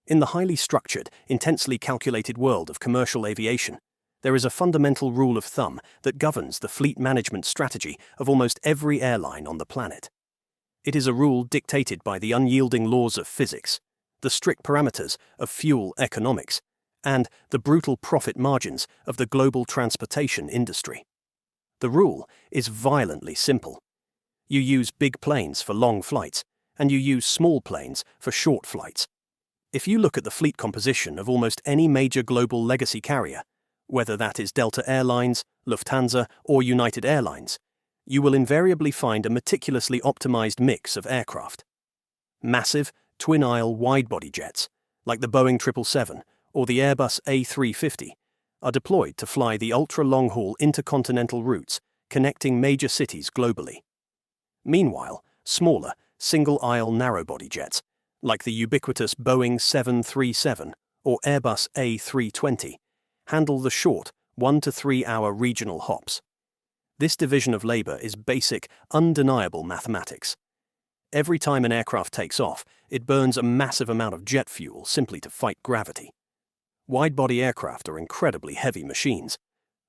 In the highly structured, intensely calculated world of commercial aviation, there is a fundamental rule of thumb that governs the fleet management strategy of almost every airline on the planet. It is a rule dictated by the unyielding laws of physics, the strict parameters of fuel economics, and the brutal profit margins of the global transportation industry. The rule is violently simple. You use big planes for long flights, and you use small planes for short flights. If you look at the fleet composition of almost any major global legacy carrier, whether that is Delta Airlines, Lufthansa, or United Airlines, you will invariably find a meticulously optimized mix of aircraft. Massive, twin-aisle widebody jets, like the Boeing 777 or the Airbus A350, are deployed to fly the ultra-long-haul intercontinental routes connecting major cities globally. Meanwhile, smaller, single-aisle narrowbody jets, like the ubiquitous Boeing 737 or Airbus A320, handle the short 1 to 3 hour regional hops. This division of labor is basic, undeniable mathematics. Every time an aircraft takes off, it burns a massive amount of jet fuel simply to fight gravity. Widebody aircraft are incredibly heavy machines.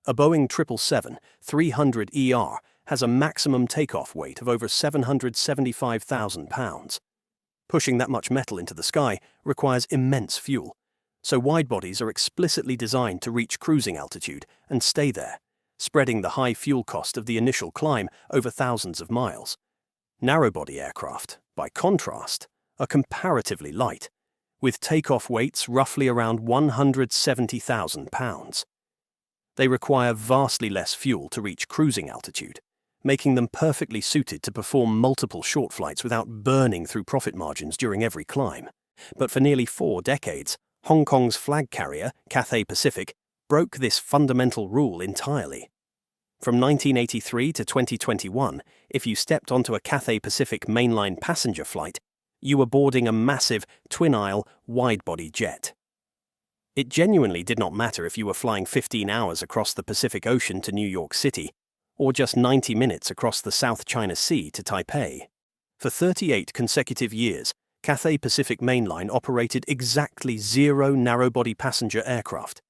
A Boeing 777-300ER has a maximum takeoff weight of over 775,000 pounds. Pushing that much metal into the sky requires immense fuel, so widebodies are explicitly designed to reach cruising altitude and stay there, spreading the high fuel cost of the initial climb over thousands of miles. Narrowbody aircraft, by contrast, are comparatively light, with takeoff weights roughly around 170,000 pounds. They require vastly less fuel to reach cruising altitude, making them perfectly suited to perform multiple short flights without burning through profit margins during every climb. But for nearly 4 decades, Hong Kong's flag carrier, Cathay Pacific, broke this fundamental rule entirely. From 1983 to 2021, if you stepped onto a Cathay Pacific mainline passenger flight, you were boarding a massive, twin-aisle, widebody jet. It genuinely did not matter if you were flying 15 hours across the Pacific Ocean to New York City, or just 90 minutes across the South China Sea to Taipei. For 38 consecutive years, Cathay Pacific Mainline operated exactly 0 narrowbody passenger aircraft.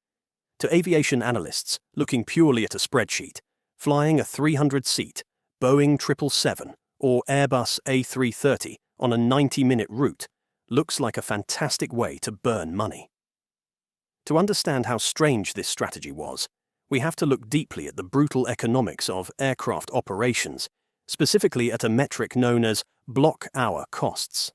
To aviation analysts looking purely at a spreadsheet, flying a 300-seat Boeing 777 or Airbus A330 on a 90-minute route looks like a fantastic way to burn money. To understand how strange this strategy was, we have to look deeply at the brutal economics of aircraft operations, specifically at a metric known as block hour costs.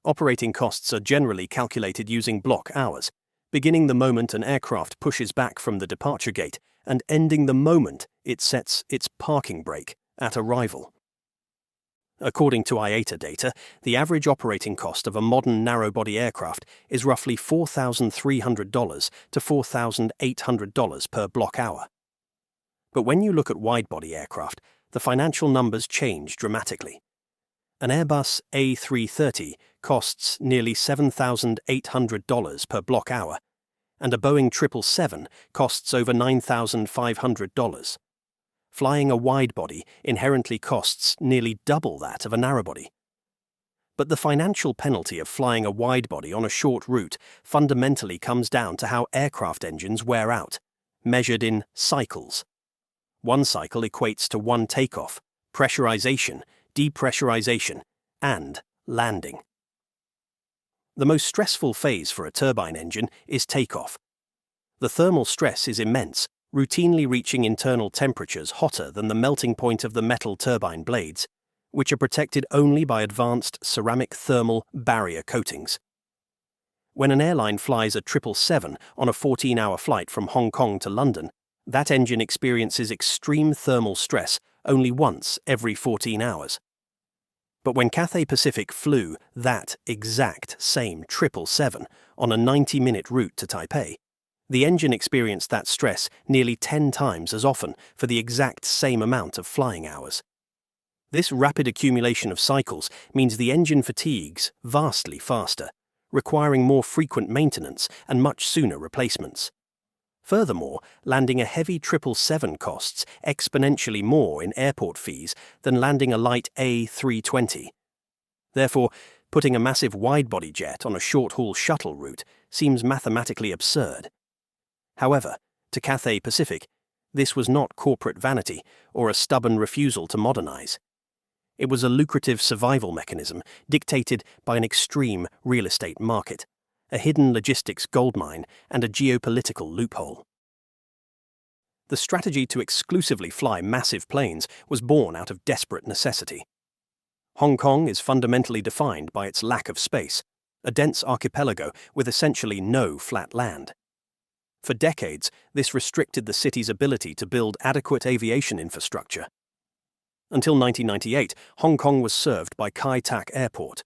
Operating costs are generally calculated using block hours, beginning the moment an aircraft pushes back from the departure gate and ending the moment it sets its parking brake at arrival. According to IATA data, the average operating cost of a modern narrowbody aircraft is roughly $4,300 to $4,800 per block hour. But when you look at widebody aircraft, the financial numbers change dramatically. An Airbus A330 costs nearly $7,800 per block hour, and a Boeing 777 costs over $9,500. Flying a widebody inherently costs nearly double that of a narrowbody. But the financial penalty of flying a widebody on a short route fundamentally comes down to how aircraft engines wear out, measured in cycles. One cycle equates to one takeoff, pressurization, depressurization, and landing. The most stressful phase for a turbine engine is takeoff. The thermal stress is immense, routinely reaching internal temperatures hotter than the melting point of the metal turbine blades, which are protected only by advanced ceramic thermal barrier coatings. When an airline flies a 777 on a 14-hour flight from Hong Kong to London, that engine experiences extreme thermal stress only once every 14 hours. But when Cathay Pacific flew that exact same 777 on a 90-minute route to Taipei, the engine experienced that stress nearly 10 times as often for the exact same amount of flying hours. This rapid accumulation of cycles means the engine fatigues vastly faster, requiring more frequent maintenance and much sooner replacements. Furthermore, landing a heavy 777 costs exponentially more in airport fees than landing a light A320. Therefore, Putting a massive widebody jet on a short-haul shuttle route seems mathematically absurd. However, to Cathay Pacific, this was not corporate vanity or a stubborn refusal to modernize. It was a lucrative survival mechanism dictated by an extreme real estate market, a hidden logistics goldmine, and a geopolitical loophole. The strategy to exclusively fly massive planes was born out of desperate necessity. Hong Kong is fundamentally defined by its lack of space, a dense archipelago with essentially no flat land. For decades, this restricted the city's ability to build adequate aviation infrastructure. Until 1998, Hong Kong was served by Kai Tak Airport.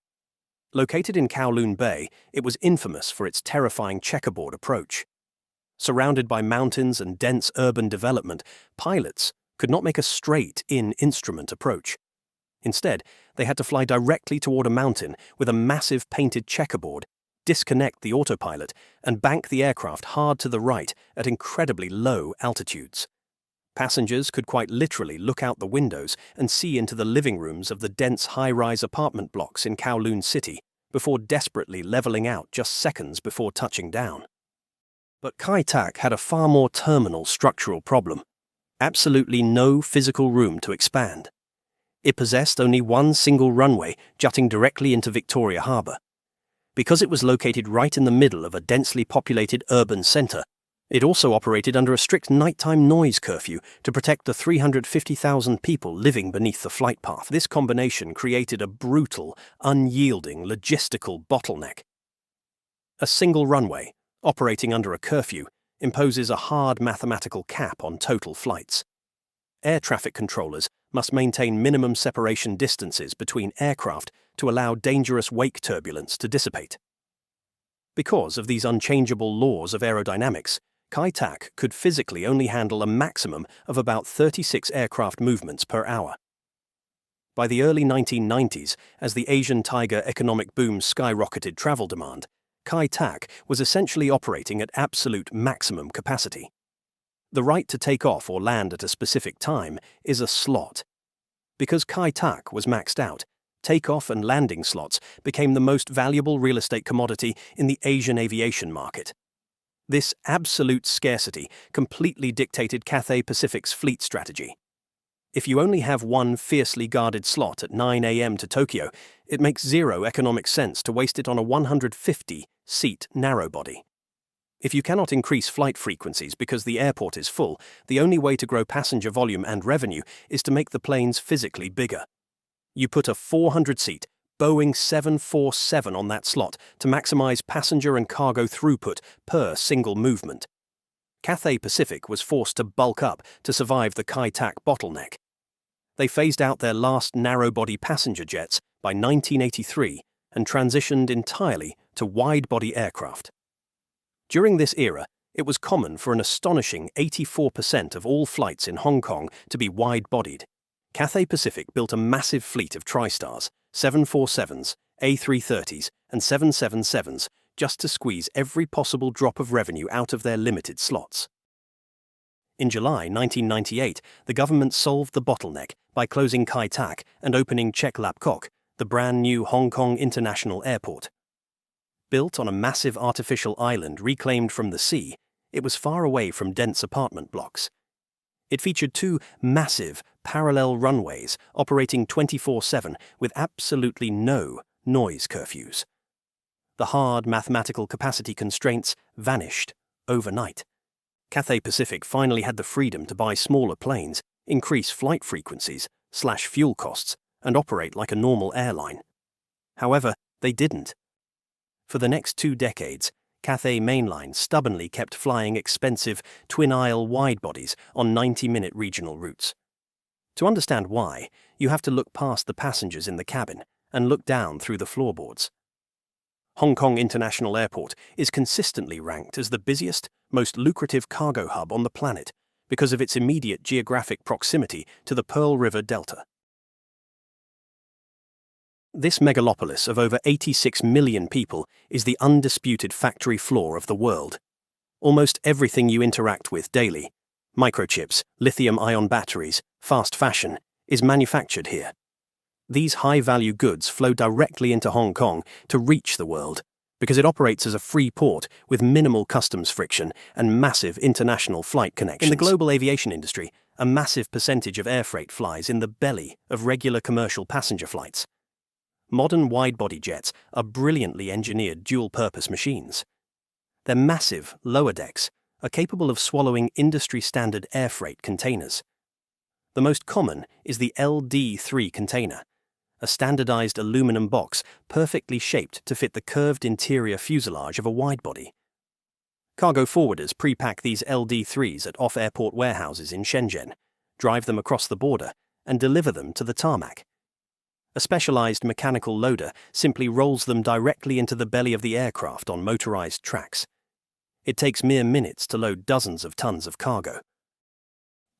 Located in Kowloon Bay, it was infamous for its terrifying checkerboard approach. Surrounded by mountains and dense urban development, pilots could not make a straight-in instrument approach. Instead, they had to fly directly toward a mountain with a massive painted checkerboard, disconnect the autopilot, and bank the aircraft hard to the right at incredibly low altitudes. Passengers could quite literally look out the windows and see into the living rooms of the dense high-rise apartment blocks in Kowloon City before desperately leveling out just seconds before touching down. But Kai Tak had a far more terminal structural problem: absolutely no physical room to expand. It possessed only one single runway jutting directly into Victoria Harbour. Because it was located right in the middle of a densely populated urban centre, it also operated under a strict nighttime noise curfew to protect the 350,000 people living beneath the flight path. This combination created a brutal, unyielding logistical bottleneck. A single runway, operating under a curfew, imposes a hard mathematical cap on total flights. Air traffic controllers must maintain minimum separation distances between aircraft to allow dangerous wake turbulence to dissipate. Because of these unchangeable laws of aerodynamics, Kai Tak could physically only handle a maximum of about 36 aircraft movements per hour. By the early 1990s, as the Asian tiger economic boom skyrocketed travel demand, Kai Tak was essentially operating at absolute maximum capacity. The right to take off or land at a specific time is a slot. Because Kai Tak was maxed out, takeoff and landing slots became the most valuable real estate commodity in the Asian aviation market. This absolute scarcity completely dictated Cathay Pacific's fleet strategy. If you only have one fiercely guarded slot at 9 a.m. to Tokyo, it makes zero economic sense to waste it on a 150-seat narrowbody. If you cannot increase flight frequencies because the airport is full, the only way to grow passenger volume and revenue is to make the planes physically bigger. You put a 400-seat Boeing 747 on that slot to maximize passenger and cargo throughput per single movement. Cathay Pacific was forced to bulk up to survive the Kai Tak bottleneck. They phased out their last narrow-body passenger jets by 1983 and transitioned entirely to wide-body aircraft. During this era, it was common for an astonishing 84% of all flights in Hong Kong to be wide-bodied. Cathay Pacific built a massive fleet of TriStars, 747s, A330s, and 777s just to squeeze every possible drop of revenue out of their limited slots. In July 1998, the government solved the bottleneck by closing Kai Tak and opening Chek Lap Kok, the brand new Hong Kong International Airport. Built on a massive artificial island reclaimed from the sea, it was far away from dense apartment blocks. It featured two massive, parallel runways operating 24/7 with absolutely no noise curfews. The hard mathematical capacity constraints vanished overnight. Cathay Pacific finally had the freedom to buy smaller planes, increase flight frequencies, slash fuel costs, and operate like a normal airline. However, they didn't. For the next 2 decades, Cathay Mainline stubbornly kept flying expensive twin-aisle widebodies on 90-minute regional routes. To understand why, you have to look past the passengers in the cabin and look down through the floorboards. Hong Kong International Airport is consistently ranked as the busiest, most lucrative cargo hub on the planet because of its immediate geographic proximity to the Pearl River Delta. This megalopolis of over 86 million people is the undisputed factory floor of the world. Almost everything you interact with daily, microchips, lithium-ion batteries, fast fashion, is manufactured here. These high-value goods flow directly into Hong Kong to reach the world, because it operates as a free port with minimal customs friction and massive international flight connections. In the global aviation industry, a massive percentage of air freight flies in the belly of regular commercial passenger flights. Modern wide-body jets are brilliantly engineered dual-purpose machines. Their massive lower decks are capable of swallowing industry-standard air freight containers. The most common is the LD3 container, a standardized aluminum box perfectly shaped to fit the curved interior fuselage of a widebody. Cargo forwarders pre-pack these LD3s at off-airport warehouses in Shenzhen, drive them across the border, and deliver them to the tarmac. A specialized mechanical loader simply rolls them directly into the belly of the aircraft on motorized tracks. It takes mere minutes to load dozens of tons of cargo.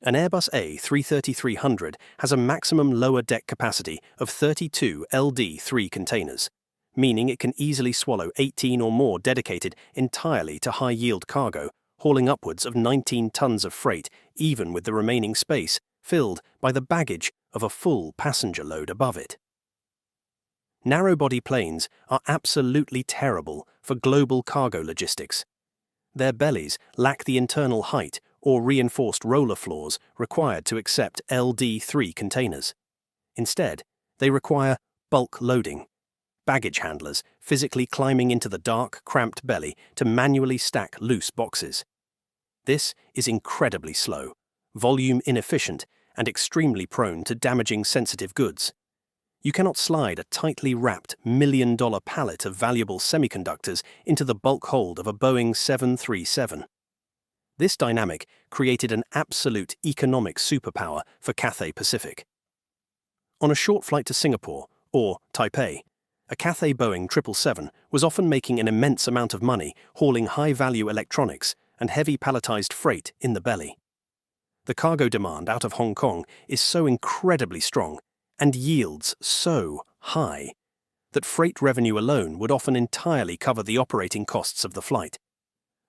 An Airbus A330-300 has a maximum lower deck capacity of 32 LD3 containers, meaning it can easily swallow 18 or more dedicated entirely to high-yield cargo, hauling upwards of 19 tons of freight, even with the remaining space filled by the baggage of a full passenger load above it. Narrow-body planes are absolutely terrible for global cargo logistics. Their bellies lack the internal height or reinforced roller floors required to accept LD3 containers. Instead, they require bulk loading, baggage handlers physically climbing into the dark, cramped belly to manually stack loose boxes. This is incredibly slow, volume inefficient, and extremely prone to damaging sensitive goods. You cannot slide a tightly wrapped million-dollar pallet of valuable semiconductors into the bulk hold of a Boeing 737. This dynamic created an absolute economic superpower for Cathay Pacific. On a short flight to Singapore, or Taipei, a Cathay Boeing 777 was often making an immense amount of money hauling high-value electronics and heavy palletized freight in the belly. The cargo demand out of Hong Kong is so incredibly strong and yields so high that freight revenue alone would often entirely cover the operating costs of the flight.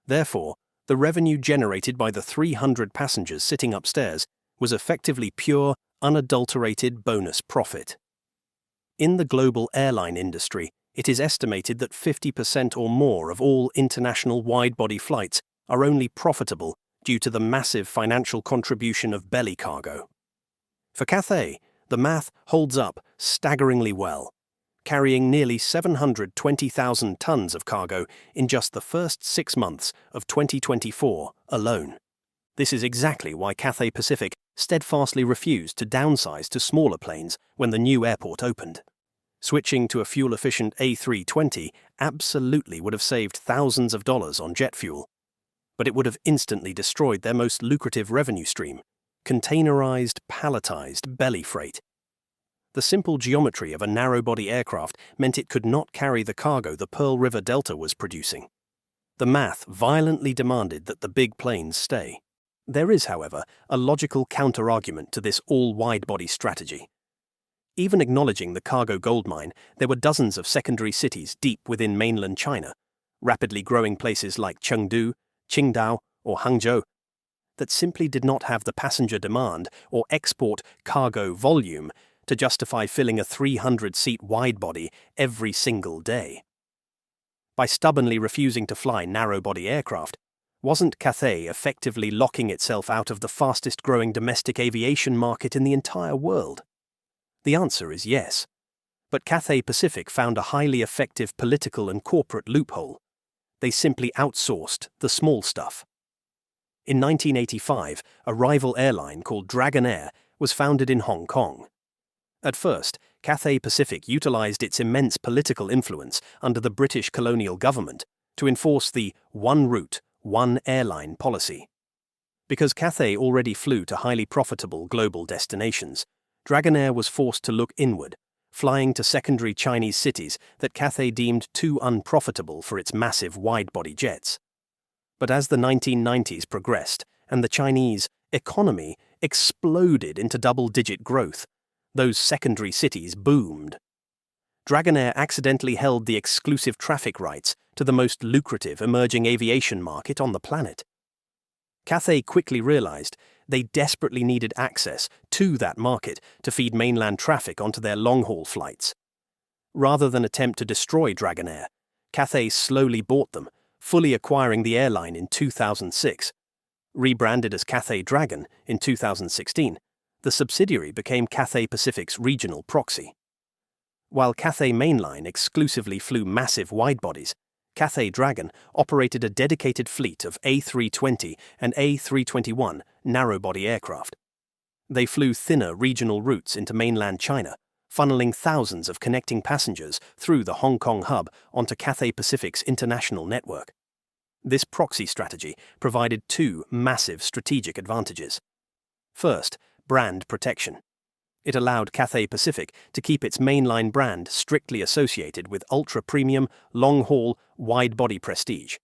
Therefore, the revenue generated by the 300 passengers sitting upstairs was effectively pure, unadulterated bonus profit. In the global airline industry, it is estimated that 50% or more of all international wide-body flights are only profitable due to the massive financial contribution of belly cargo. For Cathay, the math holds up staggeringly well, carrying nearly 720,000 tons of cargo in just the first 6 months of 2024 alone. This is exactly why Cathay Pacific steadfastly refused to downsize to smaller planes when the new airport opened. Switching to a fuel-efficient A320 absolutely would have saved thousands of dollars on jet fuel, but it would have instantly destroyed their most lucrative revenue stream, containerized, palletized belly freight. The simple geometry of a narrow-body aircraft meant it could not carry the cargo the Pearl River Delta was producing. The math violently demanded that the big planes stay. There is, however, a logical counter-argument to this all-wide-body strategy. Even acknowledging the cargo goldmine, there were dozens of secondary cities deep within mainland China, rapidly growing places like Chengdu, Qingdao, or Hangzhou, that simply did not have the passenger demand or export cargo volume to justify filling a 300-seat widebody every single day. By stubbornly refusing to fly narrow-body aircraft, wasn't Cathay effectively locking itself out of the fastest-growing domestic aviation market in the entire world? The answer is yes. But Cathay Pacific found a highly effective political and corporate loophole. They simply outsourced the small stuff. In 1985, a rival airline called Dragonair was founded in Hong Kong. At first, Cathay Pacific utilized its immense political influence under the British colonial government to enforce the one route, one airline policy. Because Cathay already flew to highly profitable global destinations, Dragonair was forced to look inward, flying to secondary Chinese cities that Cathay deemed too unprofitable for its massive wide-body jets. But as the 1990s progressed and the Chinese economy exploded into double-digit growth, those secondary cities boomed. Dragonair accidentally held the exclusive traffic rights to the most lucrative emerging aviation market on the planet. Cathay quickly realized They desperately needed access to that market to feed mainland traffic onto their long-haul flights. Rather than attempt to destroy Dragonair, Cathay slowly bought them, fully acquiring the airline in 2006. Rebranded as Cathay Dragon in 2016, the subsidiary became Cathay Pacific's regional proxy. While Cathay Mainline exclusively flew massive widebodies, Cathay Dragon operated a dedicated fleet of A320 and A321 narrowbody aircraft. They flew thinner regional routes into mainland China, funneling thousands of connecting passengers through the Hong Kong hub onto Cathay Pacific's international network. This proxy strategy provided two massive strategic advantages. First, brand protection. It allowed Cathay Pacific to keep its mainline brand strictly associated with ultra-premium, long-haul, wide-body prestige.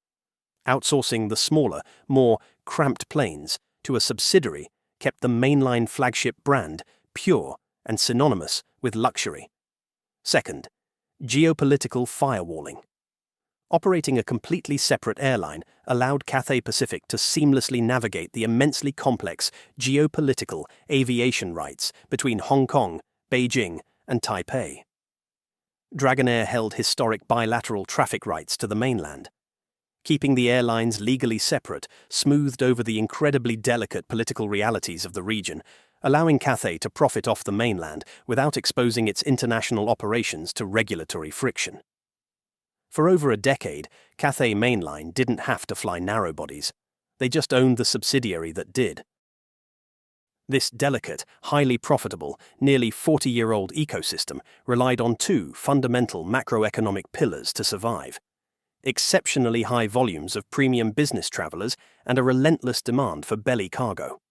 Outsourcing the smaller, more cramped planes to a subsidiary kept the mainline flagship brand pure and synonymous with luxury. Second, geopolitical firewalling. Operating a completely separate airline allowed Cathay Pacific to seamlessly navigate the immensely complex geopolitical aviation rights between Hong Kong, Beijing, and Taipei. Dragonair held historic bilateral traffic rights to the mainland. Keeping the airlines legally separate smoothed over the incredibly delicate political realities of the region, allowing Cathay to profit off the mainland without exposing its international operations to regulatory friction. For over a decade, Cathay Mainline didn't have to fly narrowbodies. They just owned the subsidiary that did. This delicate, highly profitable, nearly 40-year-old ecosystem relied on two fundamental macroeconomic pillars to survive: exceptionally high volumes of premium business travelers and a relentless demand for belly cargo.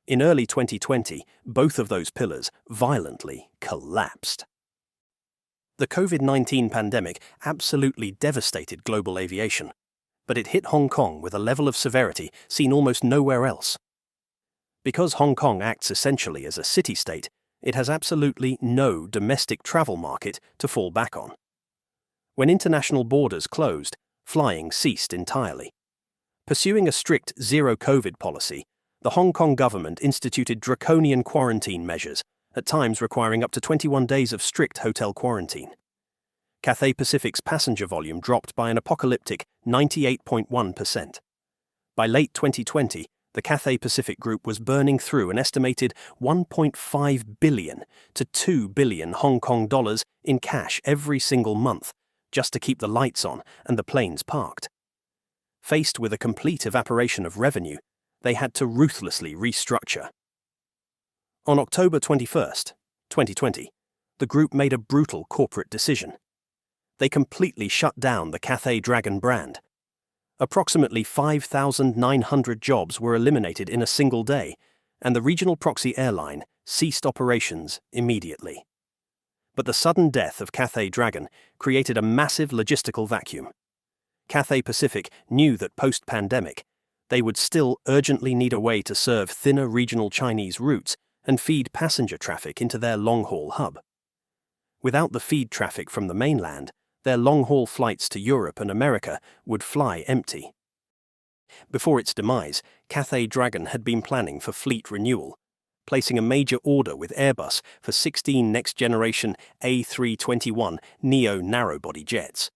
In early 2020, both of those pillars violently collapsed. The COVID-19 pandemic absolutely devastated global aviation, but it hit Hong Kong with a level of severity seen almost nowhere else. Because Hong Kong acts essentially as a city-state, it has absolutely no domestic travel market to fall back on. When international borders closed, flying ceased entirely. Pursuing a strict zero-COVID policy, the Hong Kong government instituted draconian quarantine measures, at times requiring up to 21 days of strict hotel quarantine. Cathay Pacific's passenger volume dropped by an apocalyptic 98.1%. By late 2020, the Cathay Pacific Group was burning through an estimated 1.5 billion to 2 billion Hong Kong dollars in cash every single month, just to keep the lights on and the planes parked. Faced with a complete evaporation of revenue, they had to ruthlessly restructure. On October 21, 2020, the group made a brutal corporate decision. They completely shut down the Cathay Dragon brand. Approximately 5,900 jobs were eliminated in a single day, and the regional proxy airline ceased operations immediately. But the sudden death of Cathay Dragon created a massive logistical vacuum. Cathay Pacific knew that post-pandemic, they would still urgently need a way to serve thinner regional Chinese routes and feed passenger traffic into their long-haul hub. Without the feed traffic from the mainland, their long-haul flights to Europe and America would fly empty. Before its demise, Cathay Dragon had been planning for fleet renewal, placing a major order with Airbus for 16 next-generation A321 neo narrowbody jets.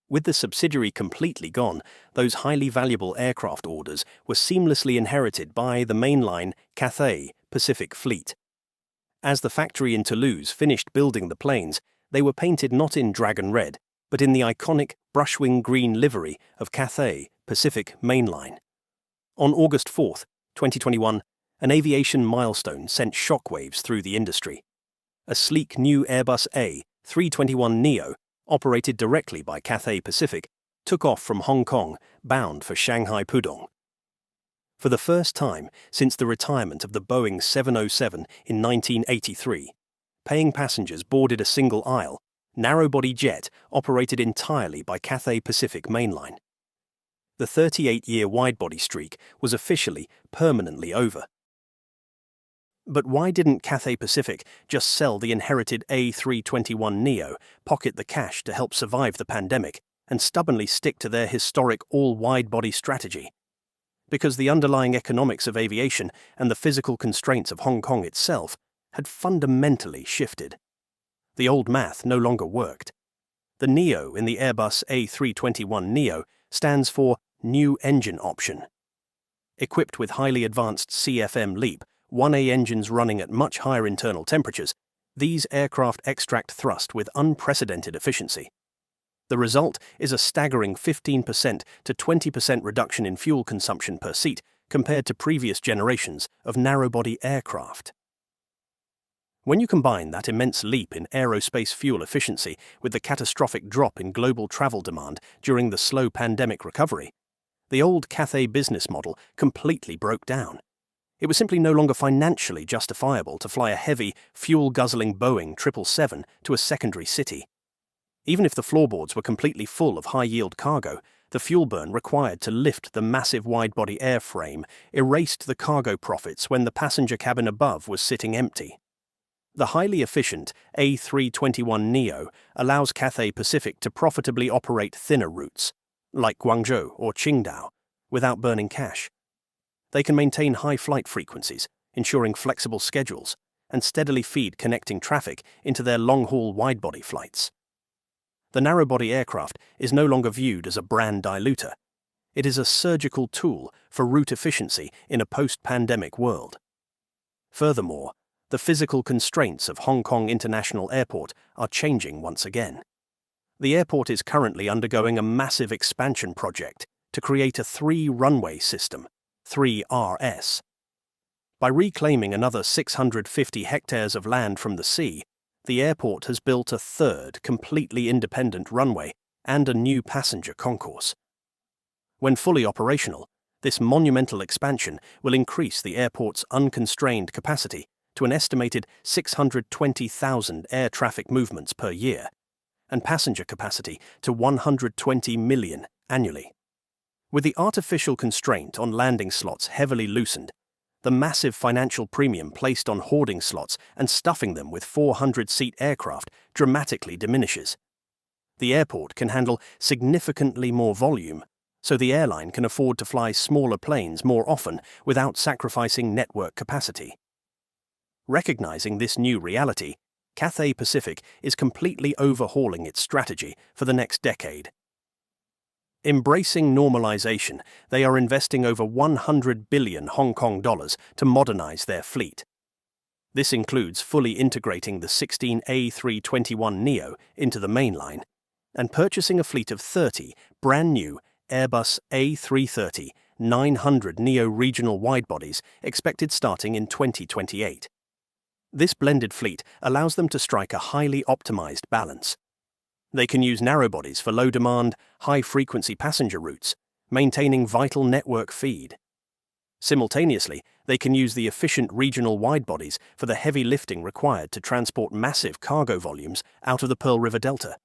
With the subsidiary completely gone, those highly valuable aircraft orders were seamlessly inherited by the mainline Cathay Pacific fleet. As the factory in Toulouse finished building the planes, they were painted not in dragon red, but in the iconic brushwing green livery of Cathay Pacific Mainline. On August 4, 2021, an aviation milestone sent shockwaves through the industry. A sleek new Airbus A320neo, operated directly by Cathay Pacific, took off from Hong Kong, bound for Shanghai Pudong. For the first time since the retirement of the Boeing 707 in 1983, paying passengers boarded a single aisle, narrowbody jet operated entirely by Cathay Pacific Mainline. The 38-year widebody streak was officially permanently over. But why didn't Cathay Pacific just sell the inherited A321neo, pocket the cash to help survive the pandemic, and stubbornly stick to their historic all-widebody strategy? because the underlying economics of aviation and the physical constraints of Hong Kong itself had fundamentally shifted. The old math no longer worked. The NEO in the Airbus A321neo stands for New Engine Option. Equipped with highly advanced CFM LEAP 1A engines running at much higher internal temperatures, these aircraft extract thrust with unprecedented efficiency. The result is a staggering 15% to 20% reduction in fuel consumption per seat compared to previous generations of narrowbody aircraft. When you combine that immense leap in aerospace fuel efficiency with the catastrophic drop in global travel demand during the slow pandemic recovery, the old Cathay business model completely broke down. It was simply no longer financially justifiable to fly a heavy, fuel-guzzling Boeing 777 to a secondary city. Even if the floorboards were completely full of high-yield cargo, the fuel burn required to lift the massive widebody airframe erased the cargo profits when the passenger cabin above was sitting empty. The highly efficient A321neo allows Cathay Pacific to profitably operate thinner routes, like Guangzhou or Qingdao, without burning cash. They can maintain high flight frequencies, ensuring flexible schedules, and steadily feed connecting traffic into their long-haul widebody flights. The narrowbody aircraft is no longer viewed as a brand diluter. It is a surgical tool for route efficiency in a post-pandemic world. Furthermore, the physical constraints of Hong Kong International Airport are changing once again. The airport is currently undergoing a massive expansion project to create a 3-runway system, 3RS. By reclaiming another 650 hectares of land from the sea, the airport has built a third, completely independent runway and a new passenger concourse. When fully operational, this monumental expansion will increase the airport's unconstrained capacity to an estimated 620,000 air traffic movements per year, and passenger capacity to 120 million annually. With the artificial constraint on landing slots heavily loosened, the massive financial premium placed on hoarding slots and stuffing them with 400-seat aircraft dramatically diminishes. The airport can handle significantly more volume, so the airline can afford to fly smaller planes more often without sacrificing network capacity. Recognizing this new reality, Cathay Pacific is completely overhauling its strategy for the next decade. Embracing normalization, they are investing over 100 billion Hong Kong dollars to modernize their fleet. This includes fully integrating the 16 A321neo into the mainline and purchasing a fleet of 30 brand-new Airbus A330-900 neo regional widebodies expected starting in 2028. This blended fleet allows them to strike a highly optimized balance. They can use narrowbodies for low-demand, high-frequency passenger routes, maintaining vital network feed. Simultaneously, they can use the efficient regional widebodies for the heavy lifting required to transport massive cargo volumes out of the Pearl River Delta.